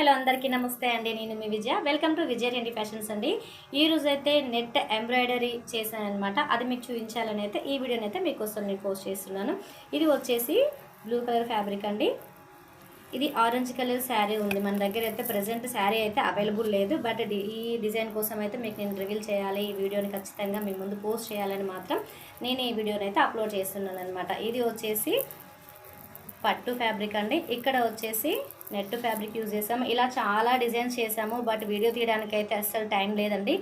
Hello అందరికీ నమస్తే అండి. నేను మీ Vijaya. Welcome to Vijaya Reddy fashions అండి. ఈ రోజు అయితే నెట్ ఎంబ్రాయిడరీ చేశాను అనమాట. అది మీకు చూపించాలని అయితే ఈ వీడియోని అయితే మీకోసం నేను పోస్ట్ చేస్తున్నాను. ఇది వచ్చేసి బ్లూ కలర్ ఫ్యాబ్రిక్ అండి. ఇది ఆరెంజ్ కలర్ శారీ ఉంది మన దగ్గర. అయితే ప్రజెంట్ శారీ అయితే అవైలబుల్ లేదు, బట్ ఈ డిజైన్ కోసం అయితే మీకు నేను రివీల్ చేయాలి, ఈ వీడియోని ఖచ్చితంగా మీ ముందు పోస్ట్ చేయాలని మాత్రం నేను ఈ వీడియోని అయితే అప్లోడ్ చేస్తున్నాను అనమాట. ఇది వచ్చేసి పట్టు ఫ్యాబ్రిక్ అండి. ఇక్కడ వచ్చేసి నెట్ ఫ్యాబ్రిక్ యూజ్ చేసాము. ఇలా చాలా డిజైన్స్ చేసాము, బట్ వీడియో తీయడానికి అయితే అస్సలు టైం లేదండి.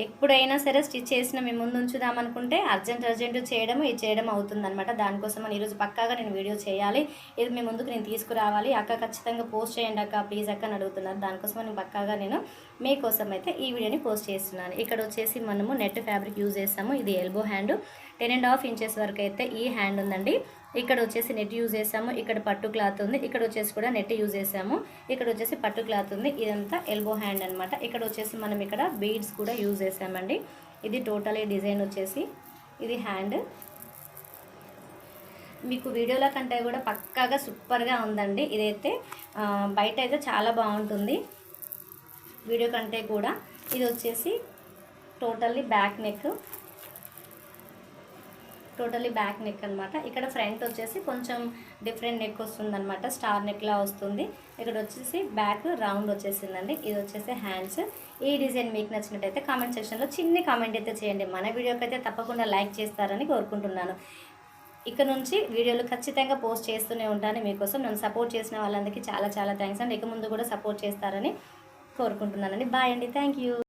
ఎప్పుడైనా సరే స్టిచ్ చేసిన మేము ముందు ఉంచుదాం అనుకుంటే అర్జెంట్ ఇది చేయడం అవుతుంది అనమాట. దానికోసం అని ఈరోజు పక్కాగా నేను వీడియో చేయాలి, ఇది మీ ముందుకు నేను తీసుకురావాలి. అక్క ఖచ్చితంగా పోస్ట్ చేయండి అక్క, ప్లీజ్ అక్క అని అడుగుతున్నారు. దానికోసం నేను పక్కాగా నేను మీకోసం అయితే ఈ వీడియోని పోస్ట్ చేస్తున్నాను. ఇక్కడ వచ్చేసి మనము నెట్ ఫ్యాబ్రిక్ యూజ్ చేసాము. ఇది ఎల్బో హ్యాండ్, 10.5 ఇంచెస్ వరకు అయితే ఈ హ్యాండ్ ఉందండి. ఇక్కడ వచ్చేసి నెట్ యూజ్ చేసాము. ఇక్కడ పట్టు క్లాత్ ఉంది. ఇక్కడ వచ్చేసి కూడా నెట్ యూజ్ చేసాము. ఇక్కడ వచ్చేసి పట్టు క్లాత్ ఉంది. ఇదంతా ఎల్బో హ్యాండ్ అనమాట. ఇక్కడ వచ్చేసి మనం ఇక్కడ బీడ్స్ కూడా యూజ్ చేసామండి. ఇది టోటలీ డిజైన్ వచ్చేసి ఇది హ్యాండ్. మీకు వీడియోల కంటే కూడా పక్కాగా సూపర్గా ఉందండి. ఇదైతే బయట అయితే చాలా బాగుంటుంది వీడియో కంటే కూడా. ఇది వచ్చేసి టోటల్లీ బ్యాక్ నెక్ అనమాట. ఇక్కడ ఫ్రంట్ వచ్చేసి కొంచెం డిఫరెంట్ నెక్ వస్తుంది అనమాట, స్టార్ నెక్లా వస్తుంది. ఇక్కడ వచ్చేసి బ్యాక్ రౌండ్ వచ్చేసిందండి. ఇది వచ్చేసి హ్యాండ్స్. ఈ డిజైన్ మీకు నచ్చినట్టయితే కామెంట్ సెక్షన్లో చిన్న కామెంట్ అయితే చేయండి. మన వీడియోకి అయితే తప్పకుండా లైక్ చేస్తారని కోరుకుంటున్నాను. ఇక్కడ నుంచి వీడియోలు ఖచ్చితంగా పోస్ట్ చేస్తూనే ఉంటాను మీకోసం. నన్ను సపోర్ట్ చేసిన వాళ్ళందరికీ చాలా చాలా థ్యాంక్స్ అండి. ఇక ముందు కూడా సపోర్ట్ చేస్తారని కోరుకుంటున్నానండి. బాయ్ అండి, థ్యాంక్ యూ.